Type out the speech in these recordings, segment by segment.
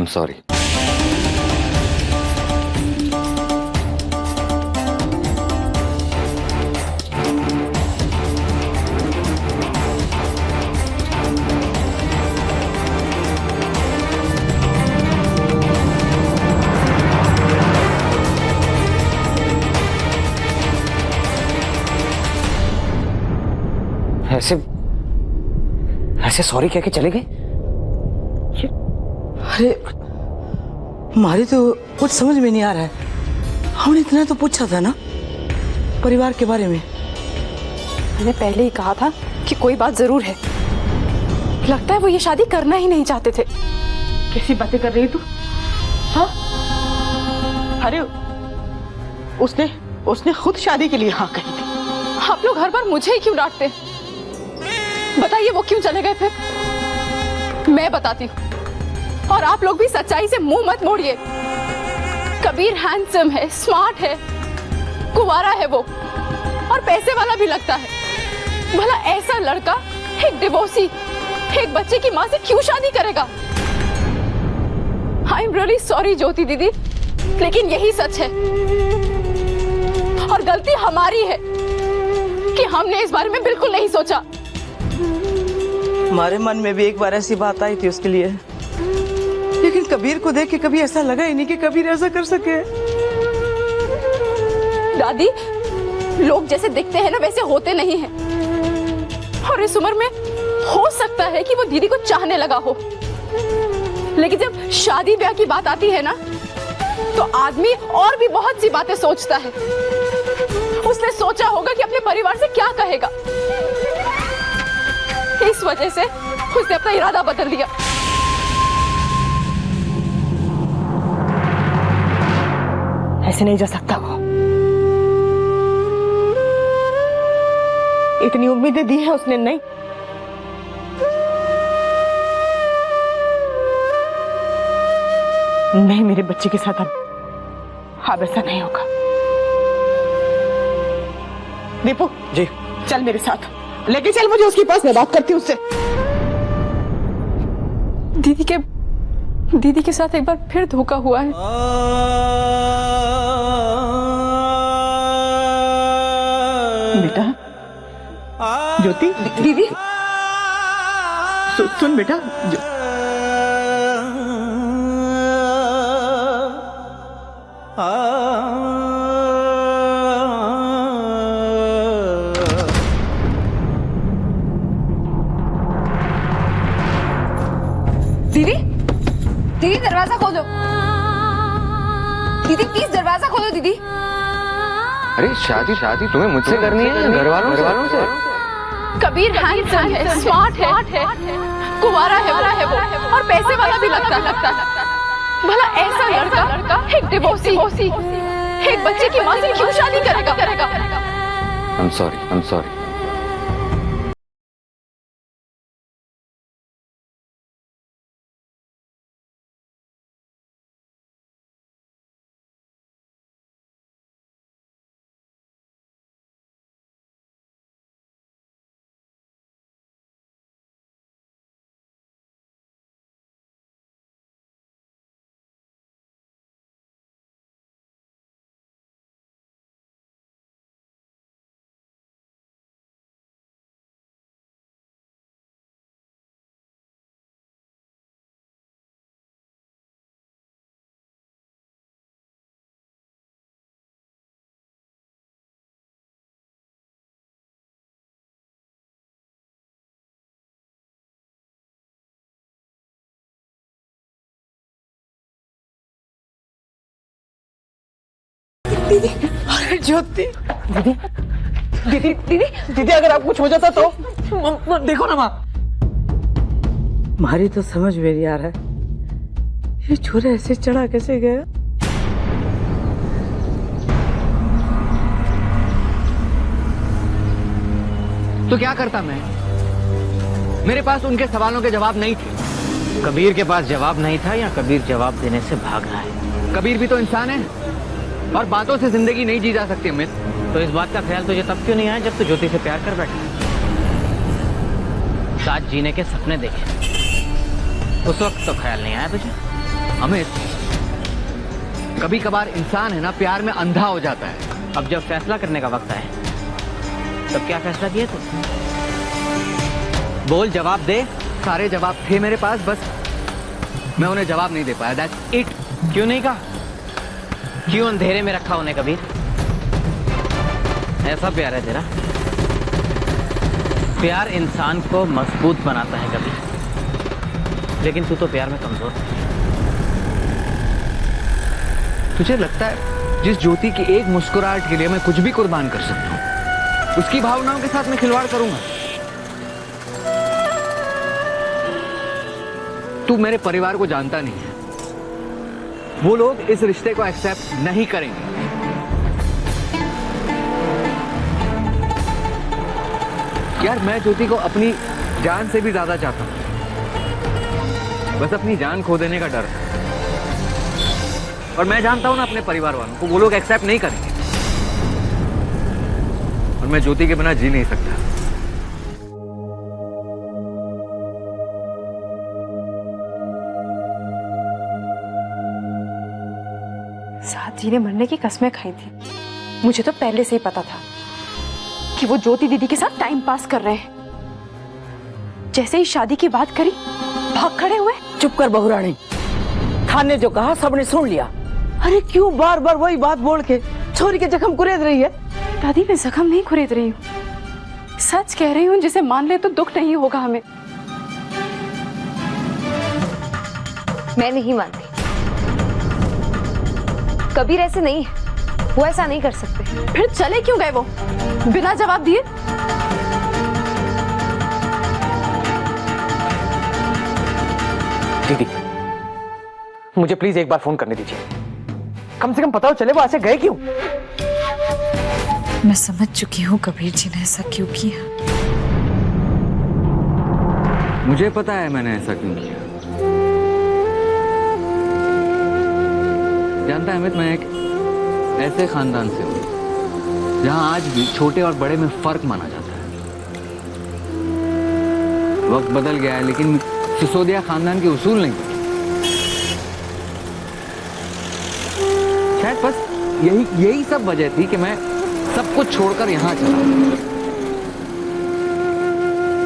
I'm sorry. ऐसे ऐसे sorry कह के चले गए? अरे हमारी तो कुछ समझ में नहीं आ रहा है। हमने इतना तो पूछा था ना परिवार के बारे में। मैंने पहले ही कहा था कि कोई बात जरूर है। लगता है वो ये शादी करना ही नहीं चाहते थे। कैसी बातें कर रही तू? हाँ, अरे उसने खुद शादी के लिए हाँ कही थी। आप लोग हर बार मुझे ही क्यों डांटते? बताइए वो क्यों चले गए फिर? मैं बताती हूँ और आप लोग भी सच्चाई से मुंह मत मोड़िए। कबीर हैंडसम है, स्मार्ट है, कुंवारा है वो और पैसे वाला भी लगता है। भला ऐसा लड़का एक डिवोर्सी, एक बच्चे की माँ से क्यों शादी करेगा? आई एम रियली सॉरी ज्योति दीदी, लेकिन यही सच है और गलती हमारी है कि हमने इस बारे में बिल्कुल नहीं सोचा। हमारे मन में भी एक बार ऐसी बात आई थी उसके लिए, लेकिन कबीर को देख के कभी ऐसा लगा ही नहीं कि कबीर ऐसा कर सके। दादी, लोग जैसे दिखते हैं ना वैसे होते नहीं हैं। और इस उम्र में हो सकता है कि वो दीदी को चाहने लगा हो, लेकिन जब शादी ब्याह की बात आती है ना तो आदमी और भी बहुत सी बातें सोचता है। उसने सोचा होगा कि अपने परिवार से क्या कहेगा। इस वजह से उसने अपना इरादा बदल दिया। ऐसे नहीं जा सकता वो। इतनी उम्मीदें दी है उसने, नहीं। नहीं, मेरे बच्चे के साथ अब ऐसा नहीं होगा। दीपू जी, चल मेरे साथ, लेके चल मुझे उसके पास, मैं बात करती हूँ उससे। दीदी के साथ एक बार फिर धोखा हुआ है। बेटा, ज्योति, दीदी सुन बेटा, दीदी दरवाजा खोलो। दीदी प्लीज दरवाजा खोलो दीदी। अरे शादी तुम्हें मुझसे करनी है या घर वालों से? कबीर हैंडसम है, स्मार्ट है, कुंवारा है वो और पैसे वाला भी लगता है। भला ऐसा लड़का एक डिवोर्सी, एक बच्चे की माँ से क्यों शादी करेगा? I'm sorry. दीदी, अरे ज्योति, दीदी अगर आप कुछ हो जाता तो देखो ना माँ। हमारी तो समझ में नहीं आ रहा है ये छोरा ऐसे चढ़ा कैसे गया। तो क्या करता मैं? मेरे पास उनके सवालों के जवाब नहीं थे। कबीर के पास जवाब नहीं था या कबीर जवाब देने से भाग रहा है? कबीर भी तो इंसान है और बातों से जिंदगी नहीं जी जा सकती अमित। तो इस बात का ख्याल तुझे तब क्यों नहीं आया जब तू ज्योति से प्यार कर बैठा? साथ जीने के सपने देखे उस वक्त तो ख्याल नहीं आया तुझे। अमित, कभी कभार इंसान है ना प्यार में अंधा हो जाता है। अब जब फैसला करने का वक्त आए तब क्या फैसला किया तू? बोल, जवाब दे। सारे जवाब थे मेरे पास, बस मैं उन्हें जवाब नहीं दे पाया। That's it. क्यों नहीं कहा? क्यों अंधेरे में रखा उन्हें कबीर? ऐसा प्यार है तेरा? प्यार इंसान को मजबूत बनाता है कबीर, लेकिन तू तो प्यार में कमजोर है। तुझे लगता है जिस ज्योति की एक मुस्कुराहट के लिए मैं कुछ भी कुर्बान कर सकता हूँ, उसकी भावनाओं के साथ मैं खिलवाड़ करूंगा? तू मेरे परिवार को जानता नहीं है। वो लोग इस रिश्ते को एक्सेप्ट नहीं करेंगे। यार, मैं ज्योति को अपनी जान से भी ज्यादा चाहता हूं। बस अपनी जान खो देने का डर है। और मैं जानता हूं ना अपने परिवार वालों को, वो लोग एक्सेप्ट नहीं करेंगे। और मैं ज्योति के बिना जी नहीं सकता। साथ जी ने मरने की कसमें खाई थी। मुझे तो पहले से ही पता था कि वो ज्योति दीदी के साथ टाइम पास कर रहे हैं। जैसे ही शादी की बात करी, भाग खड़े हुए। चुप कर बहुरानी, खान ने जो कहा सबने सुन लिया। अरे क्यों बार बार वही बात बोल के छोरी के जख्म कुरेद रही है? दादी, मैं जख्म नहीं खुरेद रही हूँ, सच कह रही हूँ। जिसे मान ले तो दुख नहीं होगा हमें। मैं नहीं मानती। कबीर ऐसे नहीं है, वो ऐसा नहीं कर सकते। फिर चले क्यों गए वो बिना जवाब दिए? दीदी, मुझे प्लीज एक बार फोन करने दीजिए। कम से कम पता हो चले वो ऐसे गए क्यों। मैं समझ चुकी हूँ कबीर जी ने ऐसा क्यों किया। मुझे पता है मैंने ऐसा क्यों किया। जानता है अमित, मैं एक ऐसे खानदान से हूं जहां आज भी छोटे और बड़े में फर्क माना जाता है। वक्त बदल गया है, लेकिन सिसोदिया खानदान के उसूल नहीं बदले। शायद बस यही सब वजह थी कि मैं सब कुछ छोड़कर यहां चला,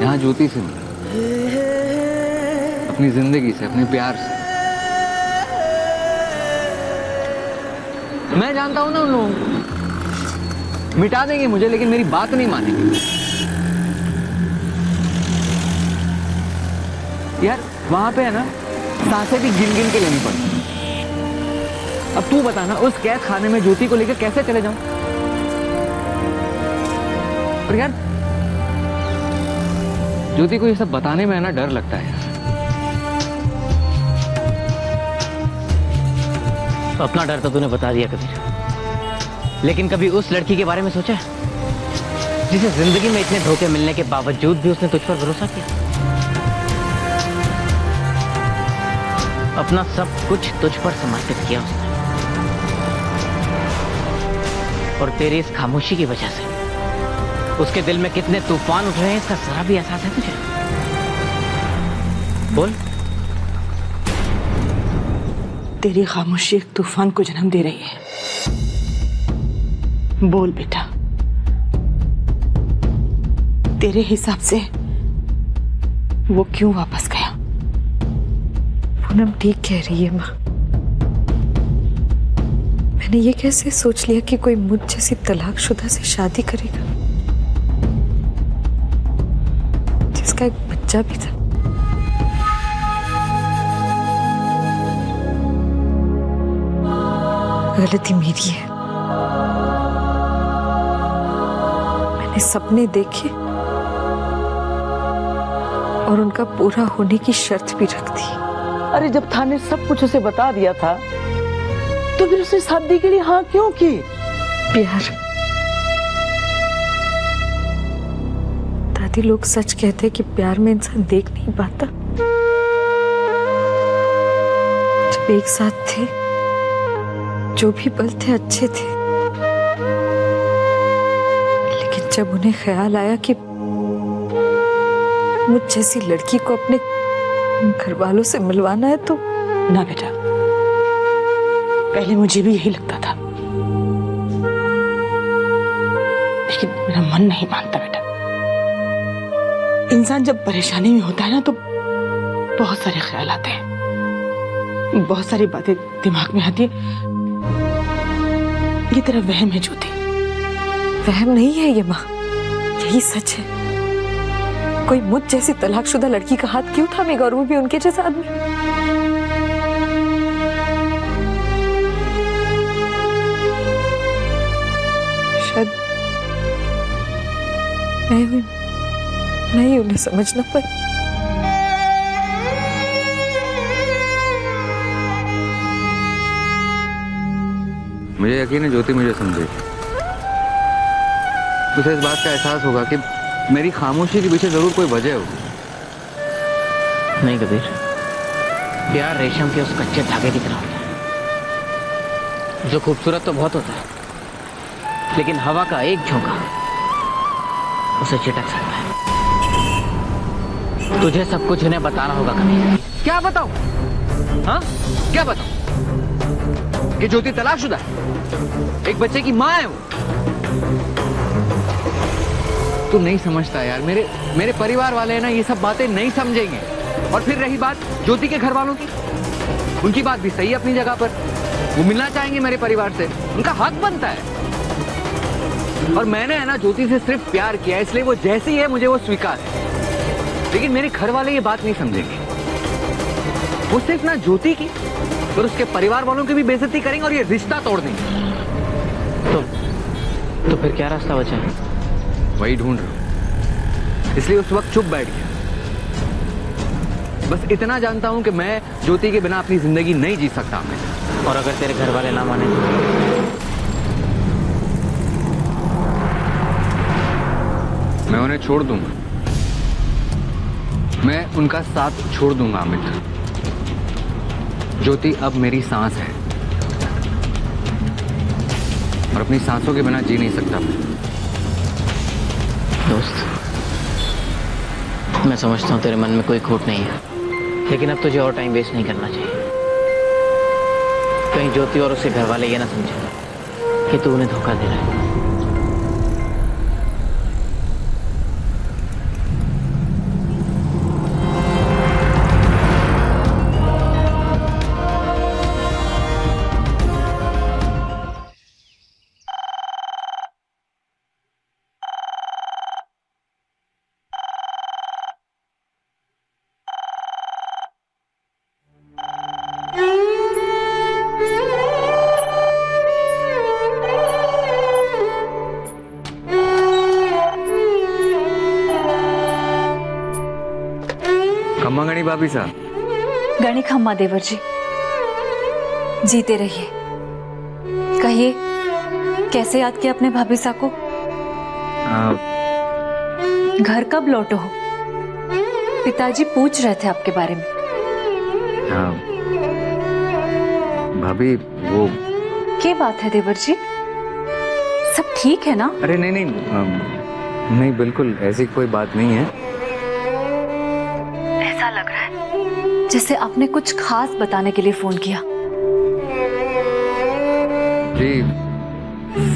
यहां ज्योति से मिला, अपनी जिंदगी से, अपने प्यार से। मैं जानता हूं ना उन लोगों को, मिटा देंगे मुझे, लेकिन मेरी बात नहीं मानेंगे। यार, वहां पे है ना, सांसें भी गिन गिन के लेनी पड़ती। अब तू बता ना, उस कैद खाने में ज्योति को लेकर कैसे चले जाऊं? और यार, ज्योति को ये सब बताने में है ना डर लगता है। अपना डर तो तूने बता दिया कबीर, लेकिन कभी उस लड़की के बारे में सोचा है जिसे जिंदगी में इतने धोखे मिलने के बावजूद भी उसने तुझ पर भरोसा किया? अपना सब कुछ तुझ पर समर्पित किया उसने, और तेरी इस खामोशी की वजह से उसके दिल में कितने तूफान उठ रहे हैं, इसका जरा भी एहसास है तुझे? बोल। तेरी खामोशी एक तूफान को जन्म दे रही है। बोल बेटा, तेरे हिसाब से वो क्यों वापस गया? पूनम ठीक कह रही है माँ। मैंने ये कैसे सोच लिया कि कोई मुझ जैसी तलाकशुदा से शादी करेगा, जिसका एक बच्चा भी था। गलती मेरी है। मैंने सपने देखे और उनका पूरा होने की शर्त भी रख दी। अरे जब थाने सब कुछ उसे बता दिया था, तो फिर उसने शादी के लिए हाँ क्यों की? प्यार। दादी, लोग सच कहते हैं कि प्यार में इंसान देख नहीं पाता। जब एक साथ थे, जो भी पल थे अच्छे थे, लेकिन जब उन्हें ख्याल आया कि मुझ जैसी लड़की को अपने घर वालों से मिलवाना है, तो ना बेटा, पहले मुझे भी यही लगता था, लेकिन मेरा मन नहीं मानता बेटा। इंसान जब परेशानी में होता है ना तो बहुत सारे ख्याल आते हैं, बहुत सारी बातें दिमाग में आती है। ये तेरा वहम है ज्योति। वहम नहीं है ये माँ, यही सच है। कोई मुझ जैसी तलाकशुदा लड़की का हाथ क्यों थामेगा, और वो भी उनके जैसा आदमी। शायद मैं ही उन्हें समझना पाई। मुझे यकीन है ज्योति मुझे समझेगी। उसे इस बात का एहसास होगा कि मेरी खामोशी के पीछे जरूर कोई वजह होगी। नहीं कबीर, प्यार रेशम के उस कच्चे धागे की तरह होता है, जो खूबसूरत तो बहुत होता है, लेकिन हवा का एक झोंका उसे चिटक सकता है। तुझे सब कुछ उन्हें बताना होगा कबीर। क्या बताऊं? हाँ, क्या बताऊं? कि ज्योति तलाकशुदा है, एक बच्चे की माँ है वो। तू नहीं समझता यार, मेरे परिवार वाले हैं ना, ये सब बातें नहीं समझेंगे। और फिर रही बात ज्योति के घर वालों की, उनकी बात भी सही है अपनी जगह पर। वो मिलना चाहेंगे मेरे परिवार से, उनका हक बनता है। और मैंने है ना ज्योति से सिर्फ प्यार किया, इसलिए वो जैसी है मुझे वो स्वीकार है। लेकिन मेरे घर वाले ये बात नहीं समझेंगे। वो सिर्फ ना ज्योति की और उसके परिवार वालों की भी बेइज्जती करेंगे और ये रिश्ता तोड़ देंगे। तो फिर क्या रास्ता बचा है? वही ढूंढ रहा हूं। इसलिए उस वक्त चुप बैठ गया। बस इतना जानता हूं कि मैं ज्योति के बिना अपनी जिंदगी नहीं जी सकता। और अगर तेरे घर वाले ना माने तो? मैं उन्हें छोड़ दूंगा, मैं उनका साथ छोड़ दूंगा अमित। ज्योति अब मेरी सांस है और अपनी सांसों के बिना जी नहीं सकता मैं। दोस्त, मैं समझता हूँ तेरे मन में कोई खोट नहीं है, लेकिन अब तुझे और टाइम वेस्ट नहीं करना चाहिए। कहीं ज्योति और उसके घर वाले ये ना समझे कि तू उन्हें धोखा दे रहा है। खम्मा गणी भाभी साहब। गणी खम्मा देवर जी, जीते रहिए। कहिए, कैसे याद किया अपने भाभी सा को? घर कब लौटो हो? पिताजी पूछ रहे थे आपके बारे में। भाभी वो क्या बात है देवर जी, सब ठीक है ना? अरे नहीं नहीं नहीं, बिल्कुल ऐसी कोई बात नहीं है। ऐसा लग रहा है जैसे आपने कुछ खास बताने के लिए फोन किया। जी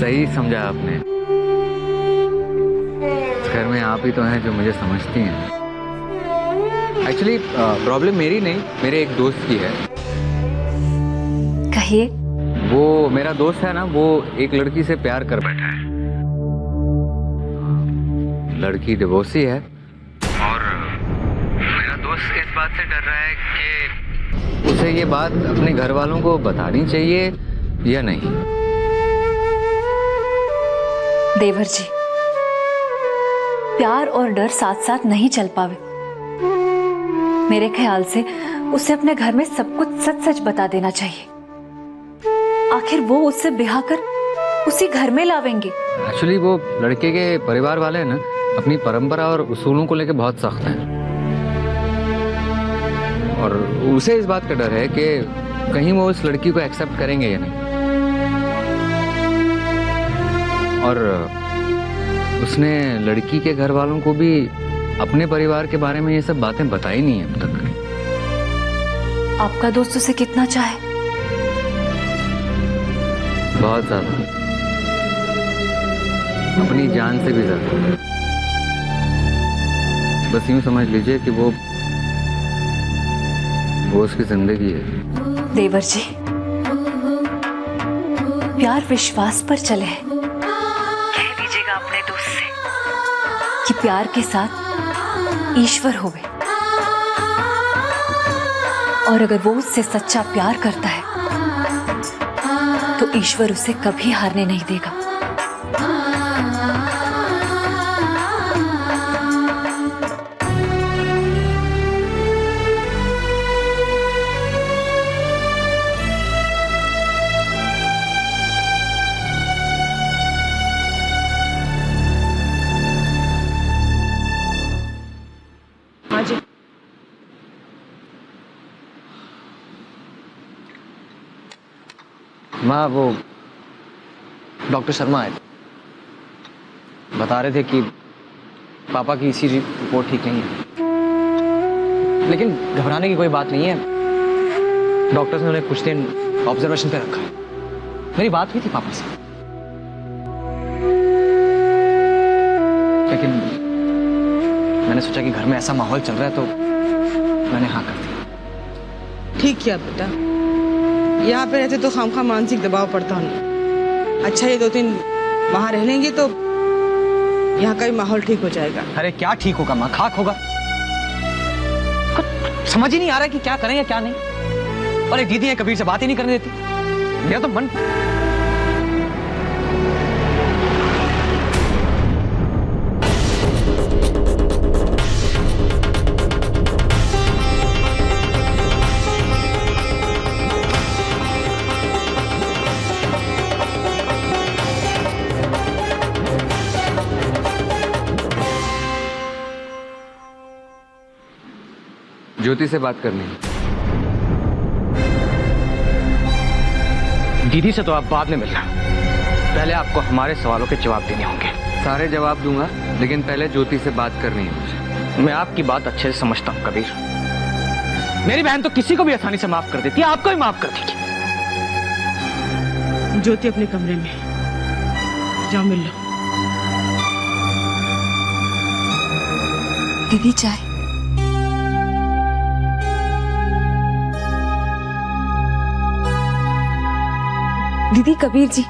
सही समझा आपने। इस घर में आप ही तो हैं जो मुझे समझती हैं। एक्चुअली प्रॉब्लम मेरी नहीं, मेरे एक दोस्त की है। कहिए। वो मेरा दोस्त है ना, वो एक लड़की से प्यार कर बैठा है। लड़की डिवोर्सी है और मेरा दोस्त इस बात से डर रहा है कि उसे ये बात अपने घर वालों को बतानी चाहिए या नहीं। देवर जी, प्यार और डर साथ साथ नहीं चल पावे। मेरे ख्याल से उसे अपने घर में सब कुछ सच सच बता देना चाहिए। आखिर वो उससे ब्याह कर उसी घर में लावेंगे। एक्चुअली वो लड़के के परिवार वाले हैं ना, अपनी परंपरा और उसूलों को लेकर बहुत सख्त हैं। और उसे इस बात का डर है कि कहीं वो उस लड़की को एक्सेप्ट करेंगे या नहीं। और उसने लड़की के घर वालों को भी अपने परिवार के बारे में ये सब बातें बताई नहीं है अब तक। आपका दोस्त उसे कितना चाहे? बहुत ज्यादा, अपनी जान से भी ज्यादा। बस यूं समझ लीजिए कि वो उसकी जिंदगी है। देवर जी, प्यार विश्वास पर चले है। कह दीजिएगा अपने दोस्त से कि प्यार के साथ ईश्वर होवे, और अगर वो उससे सच्चा प्यार करता है तो ईश्वर उसे कभी हारने नहीं देगा। हाँ जी। माँ, वो डॉक्टर शर्मा आए, बता रहे थे कि पापा की ECG रिपोर्ट ठीक नहीं है, लेकिन घबराने की कोई बात नहीं है। डॉक्टर्स ने उन्हें कुछ दिन ऑब्जर्वेशन पे रखा है। मेरी बात हुई थी पापा से, लेकिन मैंने सोचा कि घर में ऐसा माहौल चल रहा है तो मैंने हाँ कर दिया। ठीक किया बेटा, यहाँ पे रहते तो खामखा मानसिक दबाव पड़ता हूँ। अच्छा, ये 2-3 वहाँ रह लेंगे तो यहाँ का भी माहौल ठीक हो जाएगा। अरे क्या ठीक होगा माँ, खाक होगा। कुछ समझ ही नहीं आ रहा है कि क्या करें या क्या नहीं। और एक दीदी है, कबीर से बात ही नहीं करने देती। मेरा तो मन। ज्योति से बात करनी है। दीदी से तो आप बाद में मिलना, पहले आपको हमारे सवालों के जवाब देने होंगे। सारे जवाब दूंगा, लेकिन पहले ज्योति से बात करनी है मुझे। मैं आपकी बात अच्छे से समझता हूँ कबीर। मेरी बहन तो किसी को भी आसानी से माफ कर देती है, आपको भी माफ कर देगी। ज्योति अपने कमरे में, जाओ मिल लो। दीदी चाय। दीदी, कबीर जी